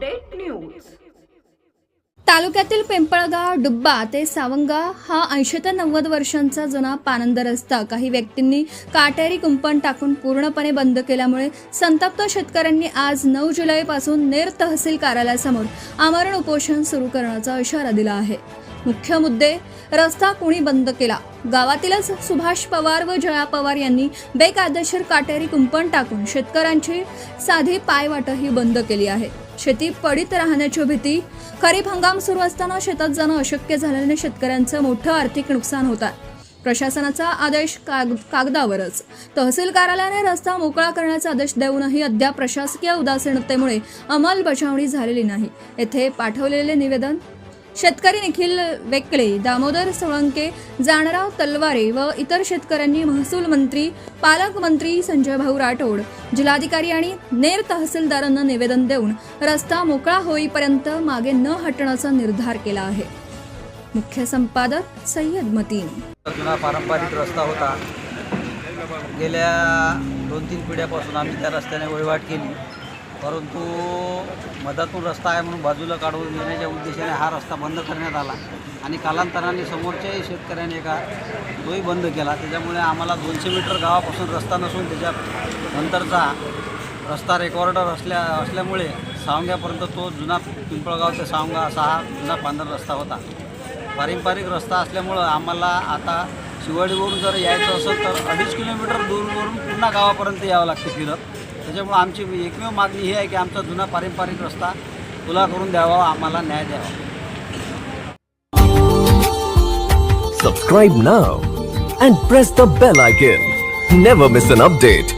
Update news. तालुक्यातील पिंपळगाव डुब्बा ते सावंगा हा 80 ते 90 वर्षांचा जुना पानंद रस्ता काही व्यक्तींनी काटेरी कुंपण टाकून पूर्णपणे बंद केल्यामुळे संतप्त शेतकऱ्यांनी आज 9 जुलैपासून नेर तहसील कार्यालयासमोर आमरण उपोषण सुरू करण्याचा इशारा दिला आहे। मुख्य मुद्दे: रस्ता कोणी बंद केला? गावातीलच सुभाष पवार व जया पवार यांनी बेकायदेशीर काटेरी कुंपण टाकून शेतकऱ्यांची साधी पायवाटही बंद केली आहे। शेती पडीत राहण्याची भीती। खरीप हंगाम सुरू असताना शेतात जाणं अशक्य झाल्याने शेतकऱ्यांचं मोठं आर्थिक नुकसान होत आहे। प्रशासनाचा आदेश कागदावरच। तहसील कार्यालयाने रस्ता मोकळा करण्याचा आदेश देऊनही अद्याप प्रशासकीय उदासीनतेमुळे अंमलबजावणी झालेली नाही। येथे पाठवलेले निवेदन: शेतकरी निखिल वेकळे, दामोदर सोळंके, जानराव तलवारे व इतर शेतकऱ्यांनी महसूल मंत्री, पालकमंत्री संजय भाऊ राठोड, जिल्हाधिकारी आणि नेर तहसीलदारांना निवेदन देऊन रस्ता मोकळा होईपर्यंत मागे न हटण्याचा निर्धार केला आहे। मुख्य संपादक सय्यद मतीन। जुना पारंपरिक रस्ता होता। गेल्या 2-3 पिढ्यापासून आम्ही त्या रस्त्याने वहिवाट केली, परंतु मधातून रस्ता आहे म्हणून बाजूला काढून देण्याच्या उद्देशाने हा रस्ता बंद करण्यात आला आणि कालांतराने समोरच्याही शेतकऱ्यांनी तोही बंद केला। त्याच्यामुळे आम्हाला 200 मीटर गावापासून रस्ता नसून त्याच्या नंतरचा रस्ता रेकॉर्डर असल्यामुळे सावंग्यापर्यंत तो जुना पिंपळगाव ते सावंगा असा हा जुना पांढरा रस्ता होता। पारंपरिक रस्ता असल्यामुळं आम्हाला आता शिवाडीवरून जर यायचं असेल तर 2.5 किलोमीटर दूरवरून पुन्हा गावापर्यंत यावं लागते फिरत। त्याच्यामुळे आमची एकमेव मागणी ही आहे की आमचा जुना पारंपरिक रस्ता खुला करून द्यावा, आम्हाला न्याय द्यावा। Subscribe now and press the bell icon. Never miss an update.